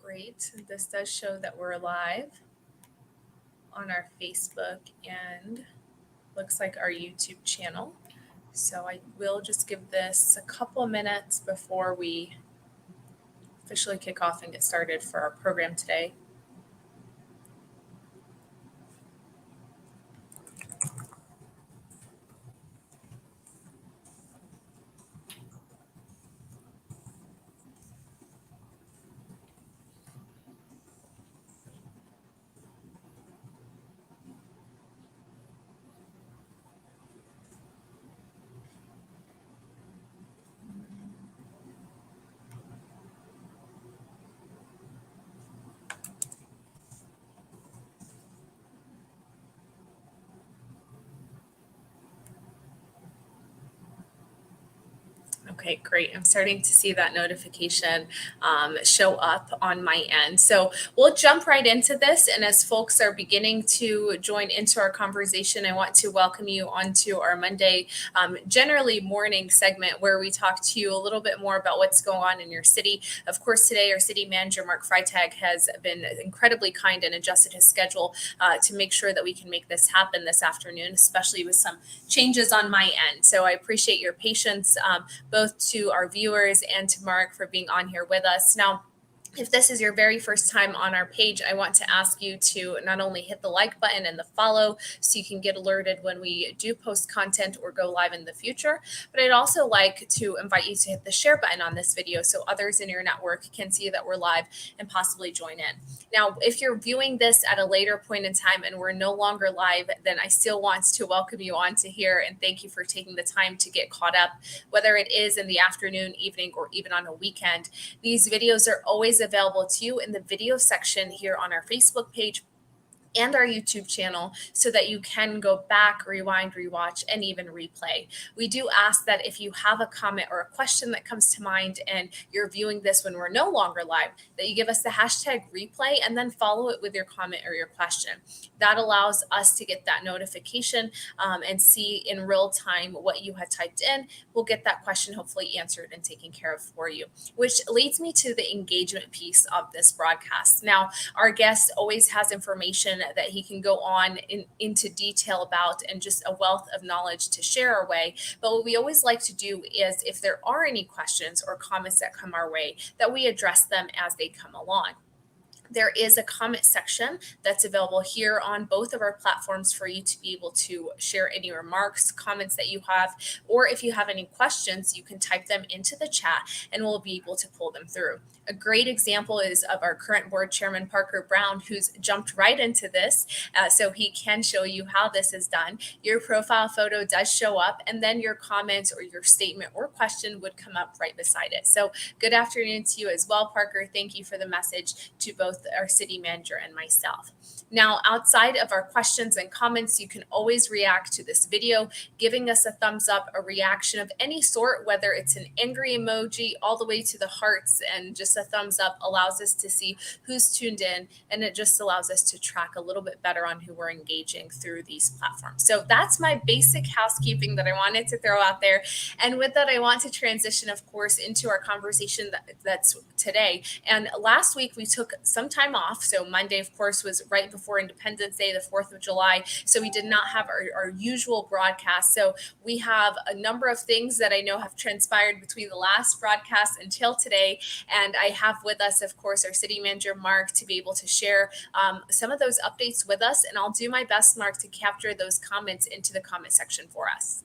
Great. This does show that we're live on our Facebook and looks like our YouTube channel. So I will just give this a couple of minutes before we officially kick off and get started for our program today. Okay, great. I'm starting to see that notification show up on my end. So we'll jump right into this. And as folks are beginning to join into our conversation, I want to welcome you onto our Monday, generally morning segment where we talk to you a little bit more about what's going on in your city. Of course, today our city manager, Mark Freitag, has been incredibly kind and adjusted his schedule to make sure that we can make this happen this afternoon, especially with some changes on my end. So I appreciate your patience, both to our viewers and to Mark for being on here with us. Now, if this is your very first time on our page, I want to ask you to not only hit the like button and the follow so you can get alerted when we do post content or go live in the future, but I'd also like to invite you to hit the share button on this video so others in your network can see that we're live and possibly join in. Now, if you're viewing this at a later point in time and we're no longer live, then I still want to welcome you on to here and thank you for taking the time to get caught up, whether it is in the afternoon, evening, or even on a weekend. These videos are always available to you in the video section here on our Facebook page and our YouTube channel so that you can go back, rewind, rewatch, and even replay. We do ask that if you have a comment or a question that comes to mind and you're viewing this when we're no longer live, that you give us the hashtag replay and then follow it with your comment or your question. That allows us to get that notification and see in real time what you had typed in. We'll get that question hopefully answered and taken care of for you, which leads me to the engagement piece of this broadcast. Now, our guest always has information that he can go on into detail about and just a wealth of knowledge to share our way. But what we always like to do is if there are any questions or comments that come our way, that we address them as they come along. There is a comment section that's available here on both of our platforms for you to be able to share any remarks, comments that you have, or if you have any questions, you can type them into the chat and we'll be able to pull them through. A great example is of our current board chairman, Parker Brown, who's jumped right into this so he can show you how this is done. Your profile photo does show up and then your comment or your statement or question would come up right beside it. So good afternoon to you as well, Parker. Thank you for the message to both our city manager and myself. Now, outside of our questions and comments, you can always react to this video, giving us a thumbs up, a reaction of any sort, whether it's an angry emoji all the way to the hearts, and just a thumbs up allows us to see who's tuned in, and it just allows us to track a little bit better on who we're engaging through these platforms. So that's my basic housekeeping that I wanted to throw out there. And with that, I want to transition, of course, into our conversation that's today. And last week, we took some time off. So Monday, of course, was right before Independence Day, the 4th of July. So we did not have our usual broadcast. So we have a number of things that I know have transpired between the last broadcast until today. And I have with us, of course, our city manager, Mark, to be able to share some of those updates with us. And I'll do my best, Mark, to capture those comments into the comment section for us.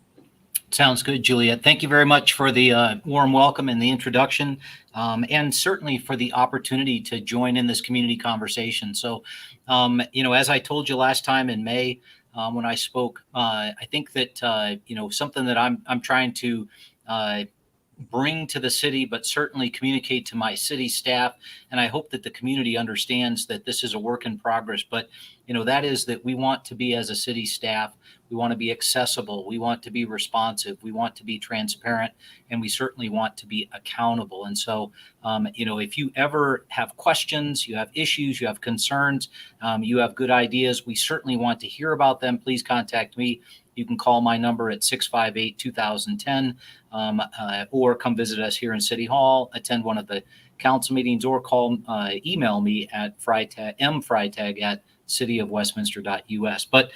Sounds good, Juliet. Thank you very much for the warm welcome and the introduction, and certainly for the opportunity to join in this community conversation. So, as I told you last time in May when I spoke, I think that, something that I'm trying to bring to the city, but certainly communicate to my city staff. And I hope that the community understands that this is a work in progress. But that is that we want to be, as a city staff, we want to be accessible, we want to be responsive, we want to be transparent, and we certainly want to be accountable. And so, if you ever have questions, you have issues, you have concerns, you have good ideas, we certainly want to hear about them. Please contact me. You can call my number at 658-2010, or come visit us here in City Hall, attend one of the council meetings, or email me at mfreitag at cityofwestminster.us. But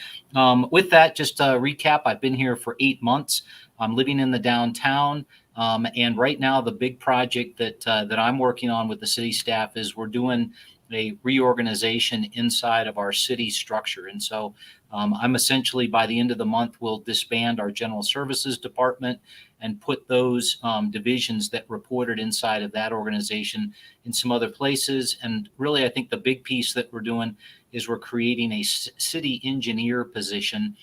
with that, just a recap, I've been here for 8 months. I'm living in the downtown. And right now, the big project that I'm working on with the city staff is we're doing a reorganization inside of our city structure. And so I'm essentially, by the end of the month, will disband our general services department and put those divisions that reported inside of that organization in some other places. And really, I think the big piece that we're doing is we're creating a city engineer position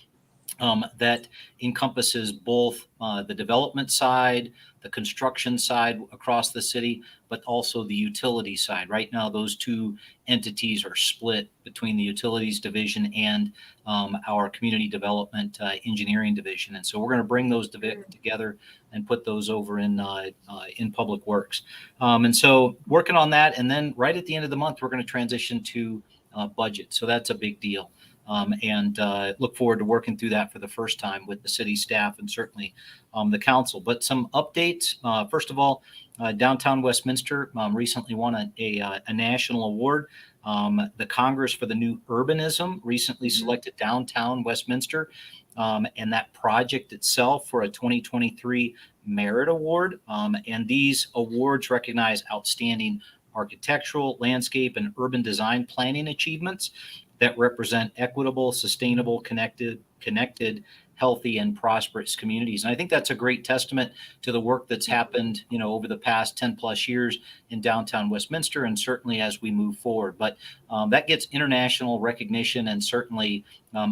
that encompasses both the development side, the construction side across the city, but also the utility side. Right now, those two entities are split between the utilities division and our community development engineering division. And so we're going to bring those together and put those over in public works. And so working on that. And then right at the end of the month, we're going to transition to budget. So that's a big deal. And look forward to working through that for the first time with the city staff and certainly the council. But some updates. First of all, downtown Westminster recently won a national award. The Congress for the New Urbanism recently selected downtown Westminster and that project itself for a 2023 Merit Award. And these awards recognize outstanding architectural, landscape, and urban design planning achievements that represent equitable, sustainable, connected, healthy, and prosperous communities. And I think that's a great testament to the work that's happened, over the past 10 plus years in downtown Westminster, and certainly as we move forward. But that gets international recognition and certainly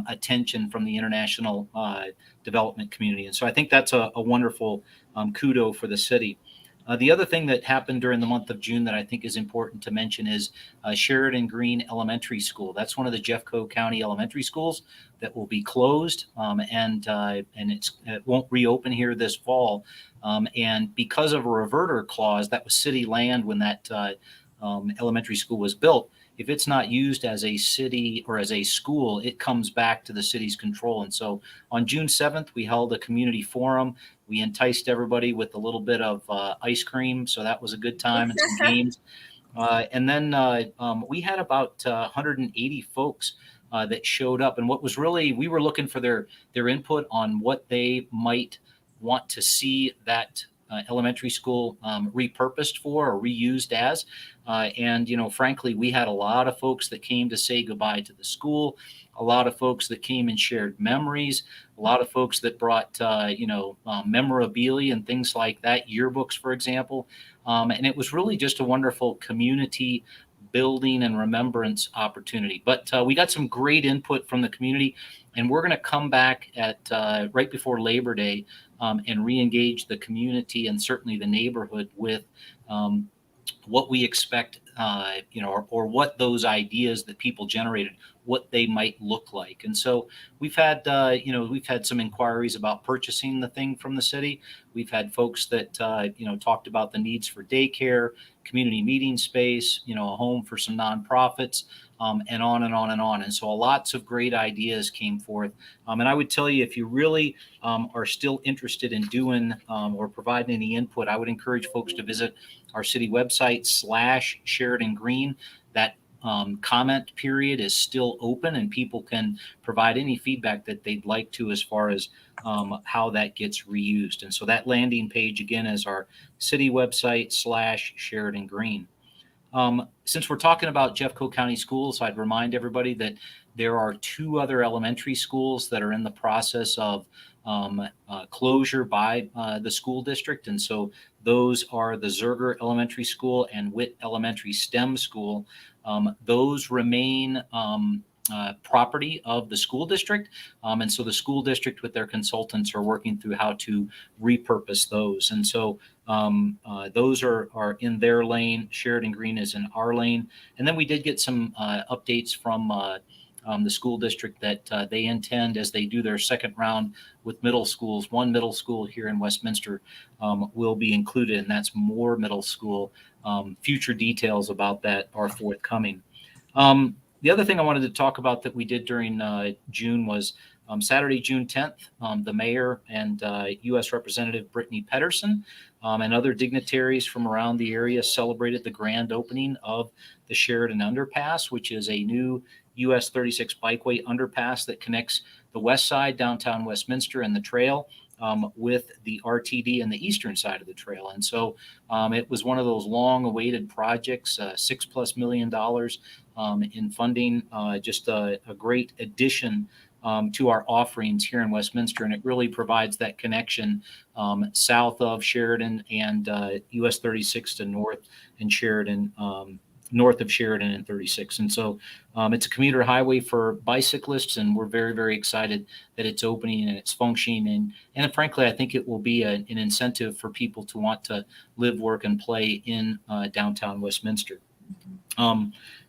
attention from the international development community. And so I think that's a wonderful kudo for the city. The other thing that happened during the month of June that I think is important to mention is Sheridan Green Elementary School. That's one of the Jeffco County elementary schools that will be closed, and it won't reopen here this fall. And because of a reverter clause, that was city land when that elementary school was built. If it's not used as a city or as a school, it comes back to the city's control. And so on June 7th, we held a community forum. We enticed everybody with a little bit of ice cream. So that was a good time and some games. And then we had about 180 folks that showed up. And what was really, we were looking for their input on what they might want to see that elementary school repurposed for or reused as. And, frankly, we had a lot of folks that came to say goodbye to the school, a lot of folks that came and shared memories, a lot of folks that brought, memorabilia and things like that, yearbooks, for example. And it was really just a wonderful community building and remembrance opportunity. But we got some great input from the community, and we're going to come back at right before Labor Day and re-engage the community and certainly the neighborhood with what we expect, or what those ideas that people generated, what they might look like. And so we've had some inquiries about purchasing the thing from the city. We've had folks that, talked about the needs for daycare, community meeting space, a home for some nonprofits, and on and on and on. And so lots of great ideas came forth. And I would tell you, if you really are still interested in doing or providing any input, I would encourage folks to visit our city website /Sheridan Green. That comment period is still open, and people can provide any feedback that they'd like to as far as how that gets reused. And so that landing page again is our city website /Sheridan Green. Since we're talking about Jeffco County Schools, I'd remind everybody that there are 2 other elementary schools that are in the process of closure by the school district. And so those are the Zerger Elementary School and Witt Elementary STEM School. Those remain property of the school district. And so the school district with their consultants are working through how to repurpose those. And so those are in their lane. Sheridan Green is in our lane. And then we did get some updates from the school district that they intend, as they do their second round with middle schools, one middle school here in Westminster will be included, and that's Moore Middle School. Future details about that are forthcoming. The other thing I wanted to talk about that we did during June was Saturday, June 10th, the mayor and U.S. Representative Brittany Pedersen and other dignitaries from around the area celebrated the grand opening of the Sheridan Underpass, which is a new US 36 bikeway underpass that connects the west side, downtown Westminster, and the trail with the RTD and the eastern side of the trail. And so it was one of those long awaited projects, $6+ million in funding, just a great addition to our offerings here in Westminster, and it really provides that connection south of Sheridan and US 36 to north and Sheridan, north of Sheridan and 36. And so it's a commuter highway for bicyclists, and we're very, very excited that it's opening and it's functioning. And frankly, I think it will be an incentive for people to want to live, work, and play in downtown Westminster.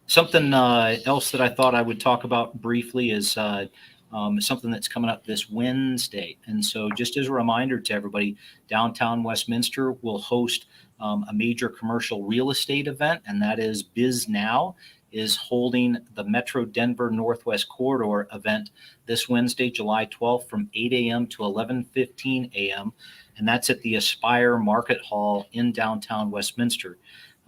Something else that I thought I would talk about briefly is something that's coming up this Wednesday. And so just as a reminder to everybody, downtown Westminster will host a major commercial real estate event, and that is Biz Now is holding the Metro Denver Northwest Corridor event this Wednesday, July 12th from 8 a.m. to 11:15 a.m. And that's at the Aspire Market Hall in downtown Westminster.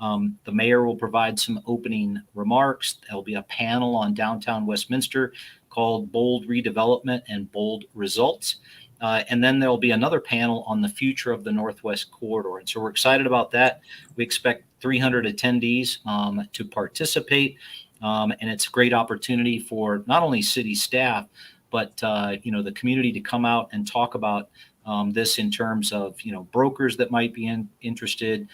The mayor will provide some opening remarks. There'll be a panel on downtown Westminster called Bold Redevelopment and Bold Results. And then there'll be another panel on the future of the Northwest Corridor. And so we're excited about that. We expect 300 attendees to participate. And it's a great opportunity for not only city staff, but the community to come out and talk about this in terms of brokers that might be interested,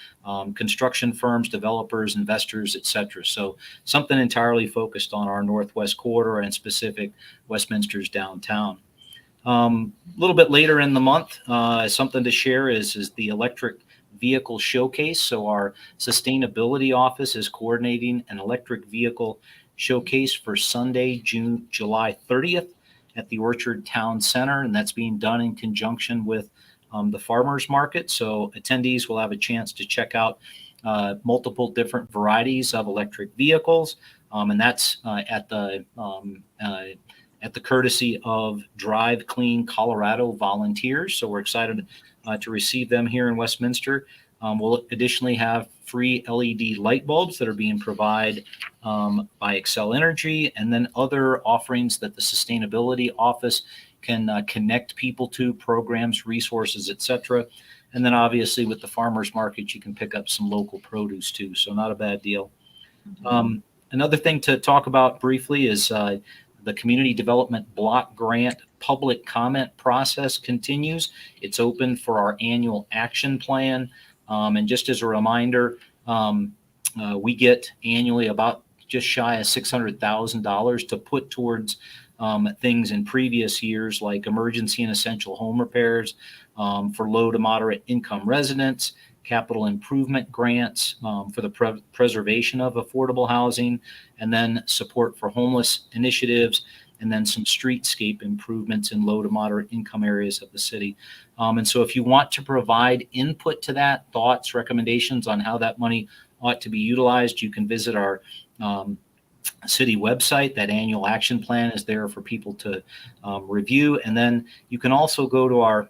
construction firms, developers, investors, etc. So something entirely focused on our Northwest Corridor and specific Westminster's downtown. A little bit later in the month, something to share is the electric vehicle showcase. So our sustainability office is coordinating an electric vehicle showcase for Sunday, July 30th at the Orchard Town Center, and that's being done in conjunction with the farmers market. So attendees will have a chance to check out multiple different varieties of electric vehicles, and that's at the courtesy of Drive Clean Colorado volunteers. So we're excited to receive them here in Westminster. We'll additionally have free LED light bulbs that are being provided by Excel Energy, and then other offerings that the Sustainability Office can connect people to, programs, resources, etc. And then obviously with the farmers market, you can pick up some local produce too. So not a bad deal. Mm-hmm. Another thing to talk about briefly is the Community Development Block Grant public comment process continues. It's open for our annual action plan. And just as a reminder, we get annually about just shy of $600,000 to put towards things in previous years, like emergency and essential home repairs for low to moderate income residents, capital improvement grants for the preservation of affordable housing, and then support for homeless initiatives, and then some streetscape improvements in low to moderate income areas of the city. And so if you want to provide input to that, thoughts, recommendations on how that money ought to be utilized, you can visit our city website. That annual action plan is there for people to review. And then you can also go to our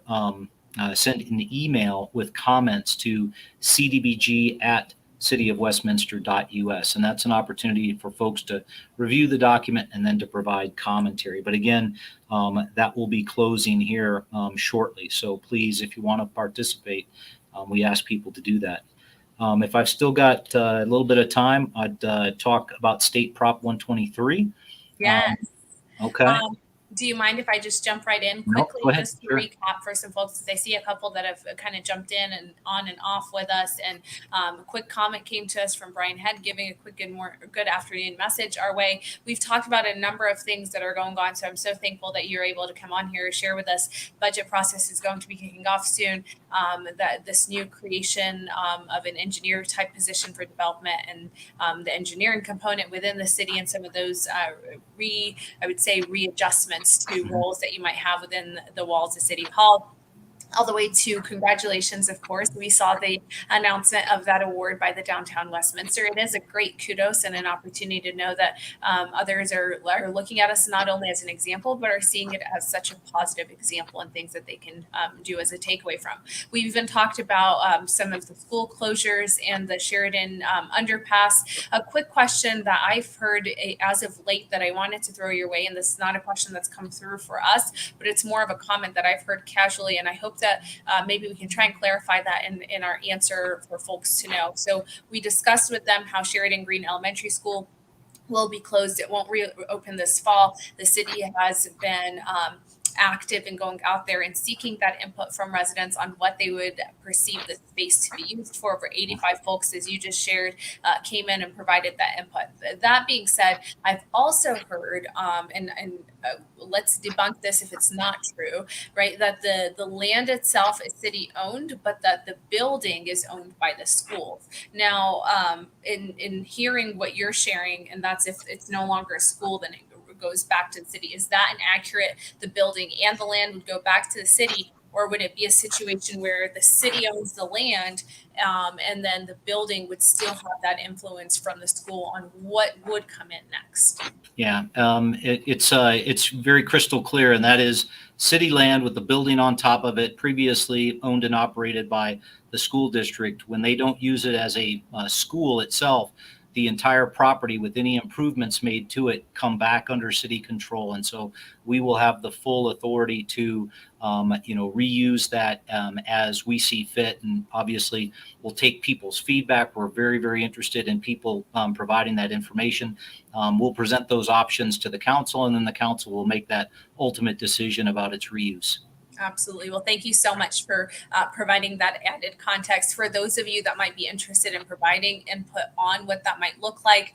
send an email with comments to cdbg@cityofwestminster.us. And that's an opportunity for folks to review the document and then to provide commentary. But again, that will be closing here shortly. So please, if you want to participate, we ask people to do that. If I've still got a little bit of time, I'd talk about State Prop 123. Yes. Okay. Do you mind if I just jump right in quickly, go ahead. just to Sure. recap for some folks? Because I see a couple that have kind of jumped in and on and off with us. And a quick comment came to us from Brian Head giving a quick good afternoon message our way. We've talked about a number of things that are going on, so I'm so thankful that you're able to come on here and share with us. Budget process is going to be kicking off soon. that this new creation of an engineer type position for development and the engineering component within the city and some of those I would say readjustments to roles that you might have within the walls of City Hall, all the way to congratulations, of course. We saw the announcement of that award by the Downtown Westminster. It is a great kudos and an opportunity to know that others are looking at us not only as an example, but are seeing it as such a positive example and things that they can do as a takeaway from. We've even talked about some of the school closures and the Sheridan underpass. A quick question that I've heard as of late that I wanted to throw your way, and this is not a question that's come through for us, but it's more of a comment that I've heard casually, and I hope that maybe we can try and clarify that in our answer for folks to know. So we discussed with them how Sheridan Green Elementary School will be closed. It won't reopen this fall. The city has been active in going out there and seeking that input from residents on what they would perceive the space to be used for. Over 85 folks, as you just shared, came in and provided that input. That being said, I've also heard, and let's debunk this if it's not true, right, that the land itself is city owned, but that the building is owned by the schools. Now, in hearing what you're sharing, and that's if it's no longer a school, then it goes back to the city. Is that an accurate? The building and the land would go back to the city, or would it be a situation where the city owns the land and then the building would still have that influence from the school on what would come in next? Yeah, it's very crystal clear, and that is city land with the building on top of it, previously owned and operated by the school district. When they don't use it as a school itself, the entire property with any improvements made to it come back under city control. And so we will have the full authority to, reuse that as we see fit. And obviously we'll take people's feedback. We're very, very interested in people providing that information. We'll present those options to the council, and then the council will make that ultimate decision about its reuse. Absolutely. Well, thank you so much for providing that added context. For those of you that might be interested in providing input on what that might look like,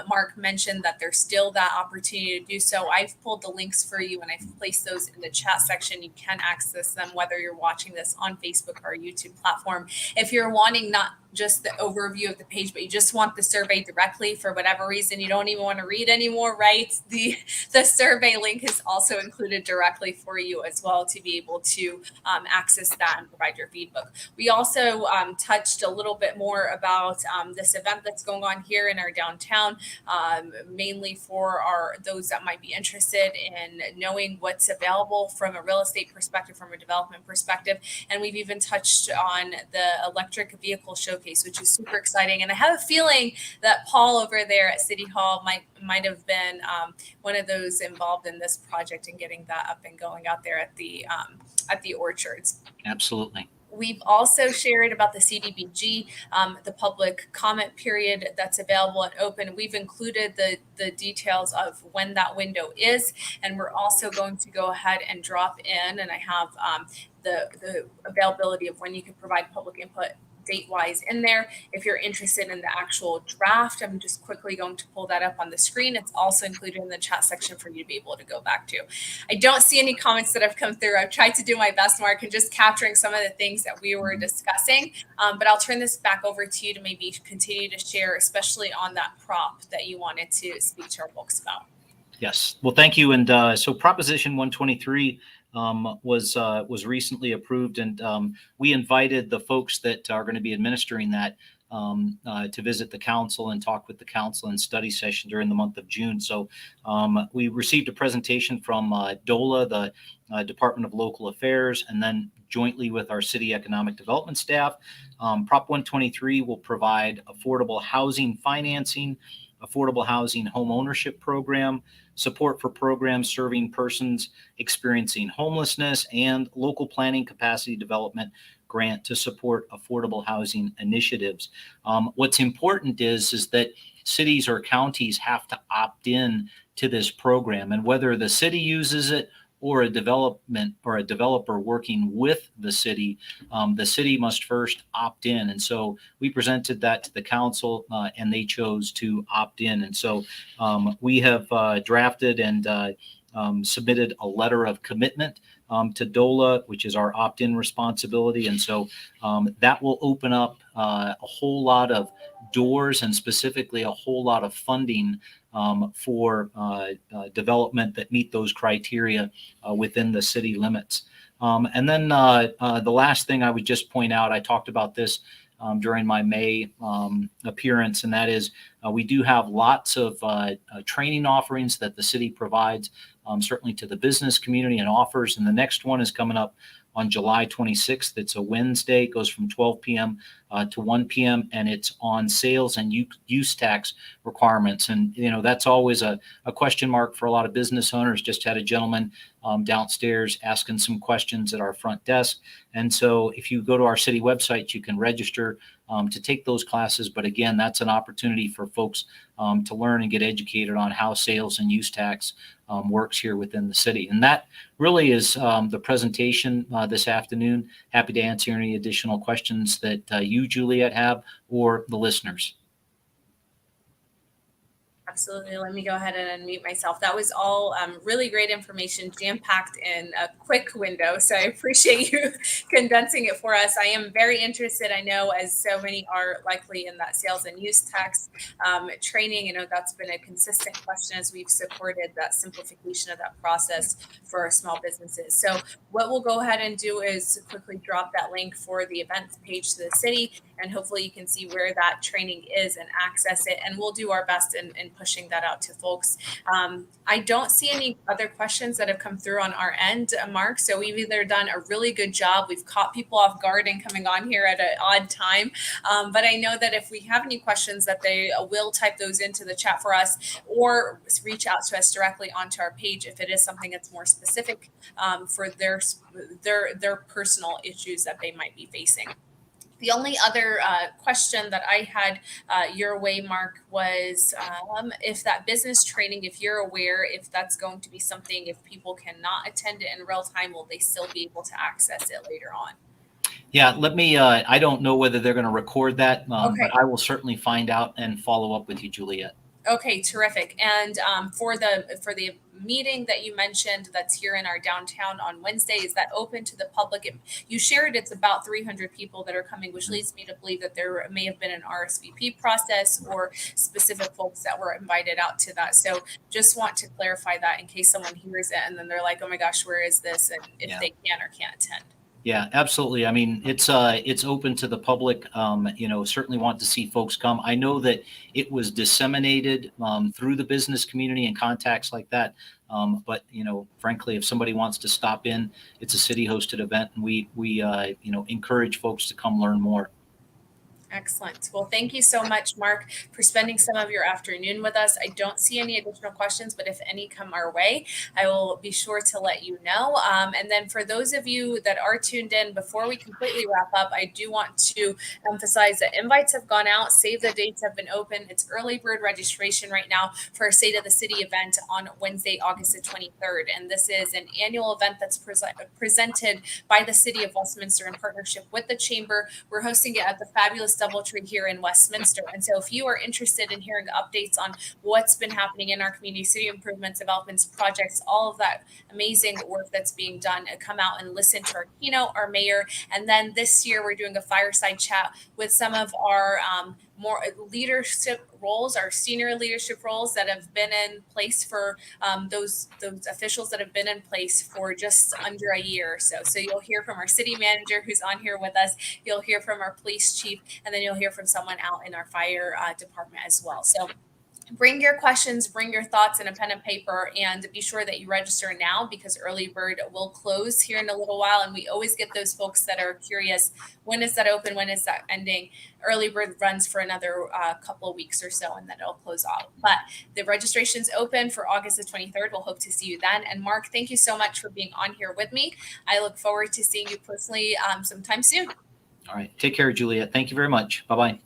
Mark mentioned that there's still that opportunity to do so. I've pulled the links for you and I've placed those in the chat section. You can access them whether you're watching this on Facebook or YouTube platform. If you're wanting not just the overview of the page, but you just want the survey directly for whatever reason, you don't even want to read anymore, right? The survey link is also included directly for you as well to be able to access that and provide your feedback. We also touched a little bit more about this event that's going on here in our downtown, mainly for those that might be interested in knowing what's available from a real estate perspective, from a development perspective. And we've even touched on the electric vehicle showcase, which is super exciting. And I have a feeling that Paul over there at City Hall might have been one of those involved in this project and getting that up and going out there at the orchards. Absolutely. We've also shared about the CDBG, the public comment period that's available and open. We've included the details of when that window is, and we're also going to go ahead and drop in, and I have the availability of when you can provide public input date-wise in there. If you're interested in the actual draft, I'm just quickly going to pull that up on the screen. It's also included in the chat section for you to be able to go back to. I don't see any comments that have come through. I've tried to do my best, Mark, and just capturing some of the things that we were discussing. But I'll turn this back over to you to maybe continue to share, especially on that prop that you wanted to speak to our folks about. Yes. Well, thank you. And so Proposition 123 was recently approved, and we invited the folks that are going to be administering that to visit the council and talk with the council and study session during the month of June. So we received a presentation from DOLA, the Department of Local Affairs, and then jointly with our city economic development staff. Prop 123 will provide affordable housing financing, affordable housing home ownership program, support for programs serving persons experiencing homelessness, and local planning capacity development grant to support affordable housing initiatives. What's important is that cities or counties have to opt in to this program, and whether the city uses it or a development or a developer working with the city must first opt in. And so we presented that to the council and they chose to opt in. And so we have drafted and submitted a letter of commitment to DOLA, which is our opt-in responsibility. And so that will open up a whole lot of doors and specifically a whole lot of funding for development that meet those criteria within the city limits. And then the last thing I would just point out, I talked about this during my May appearance, and that is we do have lots of training offerings that the city provides, certainly to the business community and offers. And the next one is coming up on July 26th. It's a Wednesday. It goes from 12 p.m. To 1 p.m. and it's on sales and use tax requirements. And that's always a question mark for a lot of business owners. Just had a gentleman downstairs asking some questions at our front desk. And so if you go to our city website, you can register to take those classes. But again, that's an opportunity for folks to learn and get educated on how sales and use tax works here within the city. And that really is the presentation this afternoon. Happy to answer any additional questions that you, Juliet, have, or the listeners. Absolutely. Let me go ahead and unmute myself. That was all really great information, jam-packed in a quick window. So I appreciate you condensing it for us. I am very interested. I know, as so many are likely, in that sales and use tax training. That's been a consistent question as we've supported that simplification of that process for our small businesses. So what we'll go ahead and do is quickly drop that link for the events page to the city, and hopefully you can see where that training is and access it. And we'll do our best in pushing that out to folks. I don't see any other questions that have come through on our end, Mark. So we've either done a really good job, we've caught people off guard and coming on here at an odd time. But I know that if we have any questions, that they will type those into the chat for us, or reach out to us directly onto our page if it is something that's more specific for their personal issues that they might be facing. The only other question that I had your way, Mark, was if that business training, if you're aware, if that's going to be something, if people cannot attend it in real time, will they still be able to access it later on? Yeah, let me, I don't know whether they're going to record that, Okay. but I will certainly find out and follow up with you, Juliet. Okay, terrific. And for the meeting that you mentioned that's here in our downtown on Wednesday, is that open to the public? You shared it's about 300 people that are coming, which leads me to believe that there may have been an RSVP process or specific folks that were invited out to that. So just want to clarify that in case someone hears it and then they're like, oh my gosh, where is this? And if they can or can't attend. Yeah, absolutely. I mean, it's open to the public. Certainly want to see folks come. I know that it was disseminated through the business community and contacts like that. But frankly, if somebody wants to stop in, it's a city-hosted event, and we encourage folks to come learn more. Excellent. Well, thank you so much, Mark, for spending some of your afternoon with us. I don't see any additional questions, but if any come our way, I will be sure to let you know. And then for those of you that are tuned in, before we completely wrap up, I do want to emphasize that invites have gone out. Save the dates have been open. It's early bird registration right now for our State of the City event on Wednesday, August the 23rd. And this is an annual event that's presented by the City of Westminster in partnership with the Chamber. We're hosting it at the fabulous DoubleTree here in Westminster. And so if you are interested in hearing updates on what's been happening in our community, city improvements, developments, projects, all of that amazing work that's being done, come out and listen to our keynote, our mayor. And then this year we're doing a fireside chat with some of our more leadership roles, our senior leadership roles that have been in place for those officials that have been in place for just under a year or so. So you'll hear from our city manager who's on here with us. You'll hear from our police chief, and then you'll hear from someone out in our fire department as well. So bring your questions, bring your thoughts and a pen and paper, and be sure that you register now because early bird will close here in a little while. And we always get those folks that are curious, when is that open? When is that ending? Early bird runs for another couple of weeks or so, and then it'll close out. But the registration's open for August the 23rd. We'll hope to see you then. And Mark, thank you so much for being on here with me. I look forward to seeing you personally sometime soon. All right. Take care, Juliet. Thank you very much. Bye-bye.